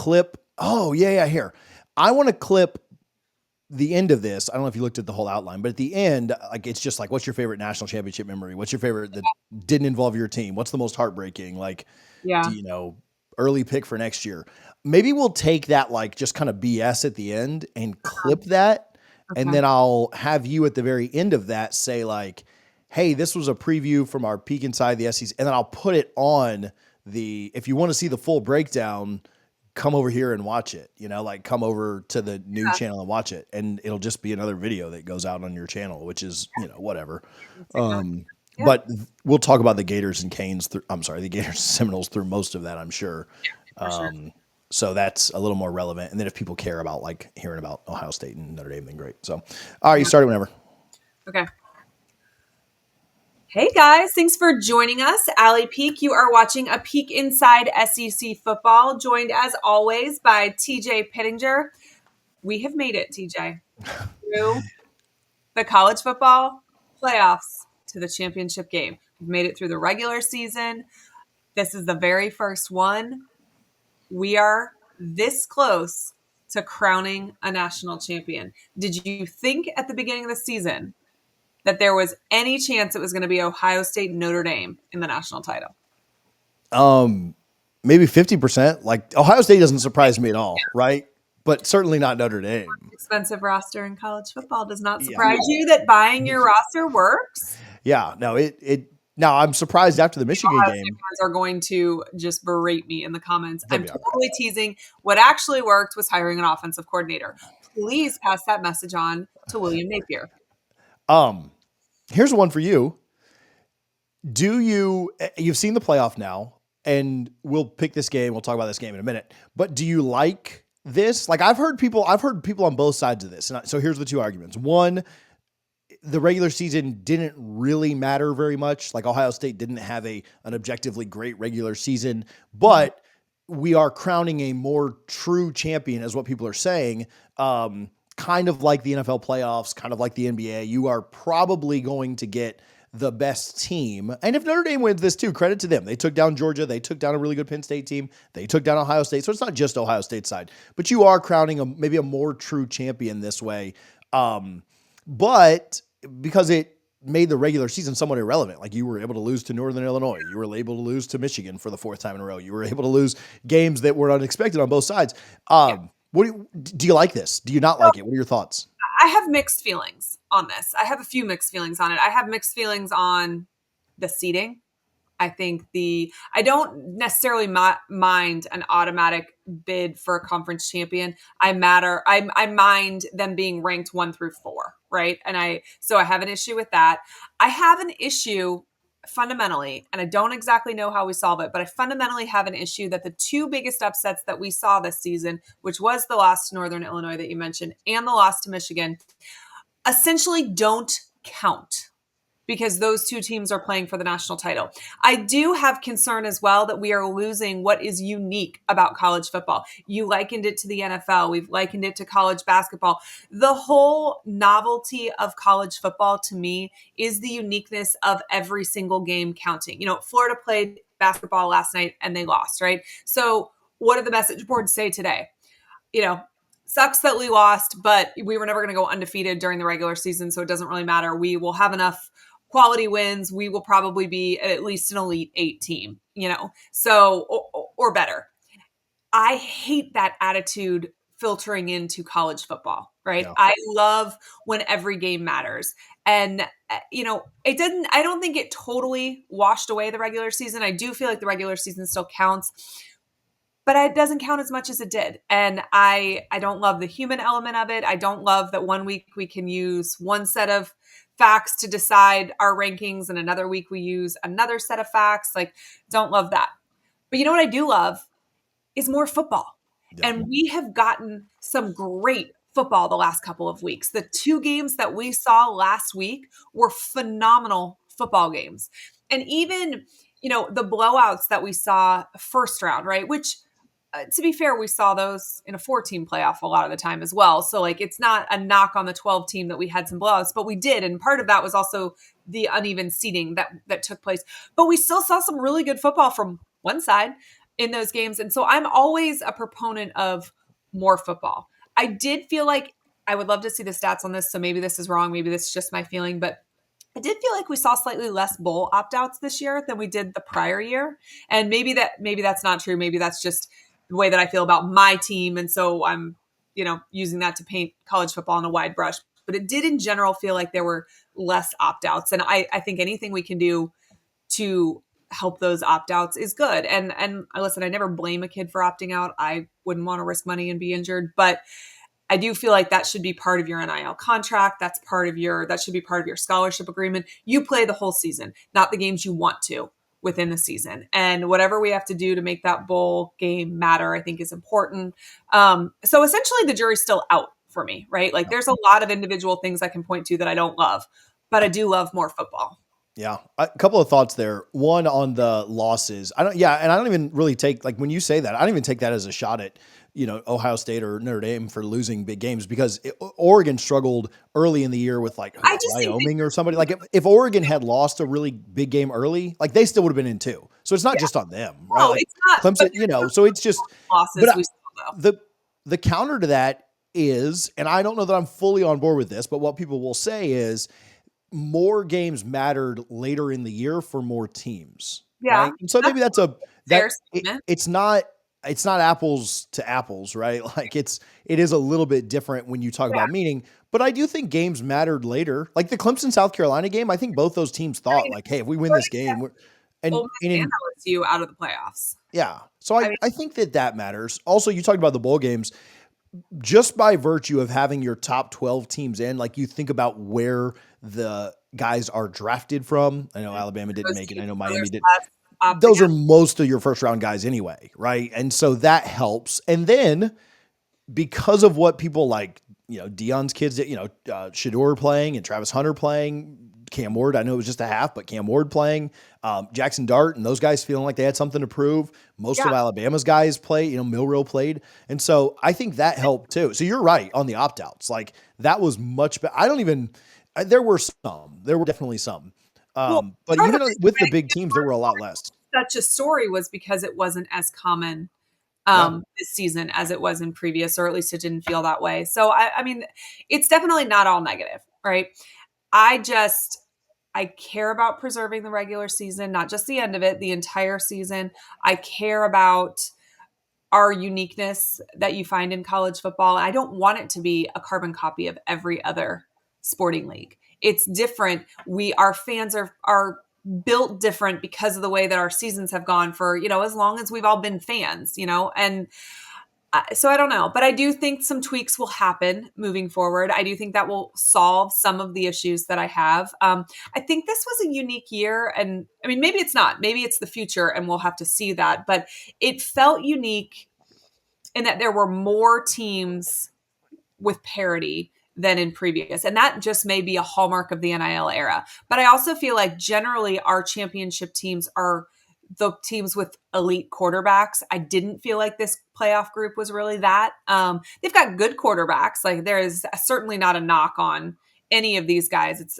clip. Oh, yeah, here. I want to clip the end of this. I don't know if you looked at the whole outline, but at the end, like, it's just like, what's your favorite national championship memory? What's your favorite that didn't involve your team? What's the most heartbreaking? Like, Yeah. do you know, early pick for next year? Maybe we'll take that, like, just kind of BS at the end and clip that. And Okay. then I'll have you at the very end of that say, like, hey, this was a preview from our peek inside the SEC. And then I'll put it on if you want to see the full breakdown, come over here and watch it, like come over to the new channel and watch it. And it'll just be another video that goes out on your channel, which is, whatever. But we'll talk about the Gators and Canes. The Gators and Seminoles through most of that, I'm sure. Sure. So that's a little more relevant. And then if people care about like hearing about Ohio State and Notre Dame, then great. So, all right, you start it whenever. Okay. Hey guys, thanks for joining us. Allie Peak, you are watching a peek inside SEC football, joined as always by TJ Pittinger. We have made it, TJ, through the college football playoffs to the championship game. We've made it through the regular season. This is the very first one. We are this close to crowning a national champion. Did you think at the beginning of the season that there was any chance it was going to be Ohio State Notre Dame in the national title? Maybe 50%. Like, Ohio State doesn't surprise me at all, right? But certainly not Notre Dame. Expensive roster in college football does not surprise you that buying your roster works. Yeah, no, now I'm surprised after the Michigan Ohio game. State fans are going to just berate me in the comments. I'm totally teasing. What actually worked was hiring an offensive coordinator. Please pass that message on to William Napier. Here's one for you. You've seen the playoff now, and we'll pick this game. We'll talk about this game in a minute. But do you like this? Like, I've heard people on both sides of this. And so here's the two arguments. One, the regular season didn't really matter very much. Like, Ohio State didn't have an objectively great regular season, but we are crowning a more true champion, is what people are saying. Kind of like the NFL playoffs, kind of like the NBA. You are probably going to get the best team. And if Notre Dame wins this too, credit to them. They took down Georgia. They took down a really good Penn State team. They took down Ohio State. So it's not just Ohio State's side, but you are crowning maybe a more true champion this way. But because it made the regular season somewhat irrelevant, like, you were able to lose to Northern Illinois. You were able to lose to Michigan for the fourth time in a row. You were able to lose games that were unexpected on both sides. What do you like this? Do you not like it? What are your thoughts? I have mixed feelings on this. I have a few mixed feelings on it. I have mixed feelings on the seeding. I think I don't necessarily mind an automatic bid for a conference champion. I mind them being ranked 1 through 4, right? So I have an issue with that. I have an issue fundamentally, and I don't exactly know how we solve it, but I fundamentally have an issue that the two biggest upsets that we saw this season, which was the loss to Northern Illinois that you mentioned and the loss to Michigan, essentially don't count, because those two teams are playing for the national title. I do have concern as well that we are losing what is unique about college football. You likened it to the NFL. We've likened it to college basketball. The whole novelty of college football, to me, is the uniqueness of every single game counting. Florida played basketball last night and they lost, right? So what do the message boards say today? Sucks that we lost, but we were never going to go undefeated during the regular season, so it doesn't really matter. We will have enough quality wins. We will probably be at least an Elite 8 team, so or better. I hate that attitude filtering into college football, right? Yeah. I love when every game matters. And, it didn't, I don't think it totally washed away the regular season. I do feel like the regular season still counts, but it doesn't count as much as it did. And I don't love the human element of it. I don't love that one week we can use one set of facts to decide our rankings and another week we use another set of facts. Like, don't love that. But you know what I do love is more football. Yeah. And we have gotten some great football the last couple of weeks. The two games that we saw last week were phenomenal football games. And even, the blowouts that we saw first round, right? Which, to be fair, we saw those in a 4-team playoff a lot of the time as well. So, it's not a knock on the 12 team that we had some blowouts, but we did. And part of that was also the uneven seating that took place. But we still saw some really good football from one side. in those games. And so I'm always a proponent of more football. I did feel like I would love to see the stats on this. So maybe this is wrong. Maybe this is just my feeling, but I did feel like we saw slightly less bowl opt-outs this year than we did the prior year. And maybe that's not true. Maybe that's just the way that I feel about my team. And so I'm, using that to paint college football in a wide brush. But it did in general feel like there were less opt-outs. And I think anything we can do to help those opt-outs is good. And listen, I never blame a kid for opting out. I wouldn't want to risk money and be injured, but I do feel like that should be part of your NIL contract. That should be part of your scholarship agreement. You play the whole season, not the games you want to within the season. And whatever we have to do to make that bowl game matter, I think is important. So essentially the jury's still out for me, right? Like there's a lot of individual things I can point to that I don't love, but I do love more football. Yeah. A couple of thoughts there. One on the losses. And I don't even really take, like when you say that, I don't even take that as a shot at, Ohio State or Notre Dame for losing big games because Oregon struggled early in the year with like Wyoming or somebody. Like if Oregon had lost a really big game early, like they still would have been in two. So it's not just on them, right? No, like it's not. Clemson, so it's just losses. The counter to that is, and I don't know that I'm fully on board with this, but what people will say is more games mattered later in the year for more teams. Yeah. Right? And so maybe it's not apples to apples, right? Like it is a little bit different when you talk about meaning, but I do think games mattered later. Like the Clemson South Carolina game, I think both those teams thought like, hey, if we win this game, and LSU out of the playoffs. Yeah. So I think that matters. Also, you talked about the bowl games. Just by virtue of having your top 12 teams in, like you think about where the guys are drafted from. I know Alabama didn't make it. I know Miami did. Those are most of your first round guys anyway, right? And so that helps. And then because of what people like, Deion's kids, Shador playing and Travis Hunter playing, Cam Ward, I know it was just a half, but Cam Ward playing, Jackson Dart and those guys feeling like they had something to prove. Most of Alabama's guys play, Milroe played. And so I think that helped too. So you're right on the opt-outs. Like that was much better. There were definitely some. But even with the big teams, there were a lot less. Such a story was because it wasn't as common this season as it was in previous, or at least it didn't feel that way. So I mean, it's definitely not all negative, right? I care about preserving the regular season, not just the end of it, the entire season. I care about our uniqueness that you find in college football. I don't want it to be a carbon copy of every other sporting league. It's different. Our fans are built different because of the way that our seasons have gone for, as long as we've all been fans, and so I don't know, but I do think some tweaks will happen moving forward. I do think that will solve some of the issues that I have. I think this was a unique year, and I mean, maybe it's not, maybe it's the future and we'll have to see that, but it felt unique in that there were more teams with parity than in previous. And that just may be a hallmark of the NIL era. But I also feel like generally our championship teams are the teams with elite quarterbacks. I didn't feel like this playoff group was really that. They've got good quarterbacks. Like there is certainly not a knock on any of these guys.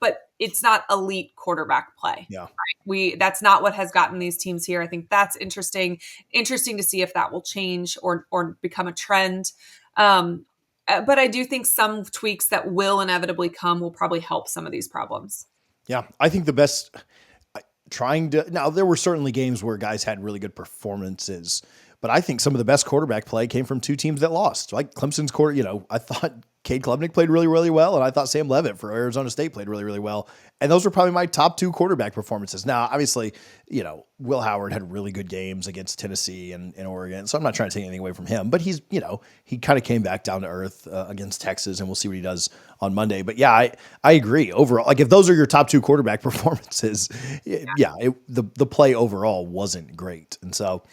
But it's not elite quarterback play. Yeah. Right? That's not what has gotten these teams here. I think that's interesting to see if that will change or become a trend. But I do think some tweaks that will inevitably come will probably help some of these problems. Yeah. I think the best now there were certainly games where guys had really good performances, but I think some of the best quarterback play came from two teams that lost. Like Clemson's I thought Cade Klubnik played really, really well. And I thought Sam Leavitt for Arizona State played really, really well. And those were probably my top two quarterback performances. Now, obviously, Will Howard had really good games against Tennessee and Oregon. So I'm not trying to take anything away from him, but he's, he kind of came back down to earth against Texas, and we'll see what he does on Monday. But yeah, I agree overall. Like if those are your top two quarterback performances, the play overall wasn't great. And so,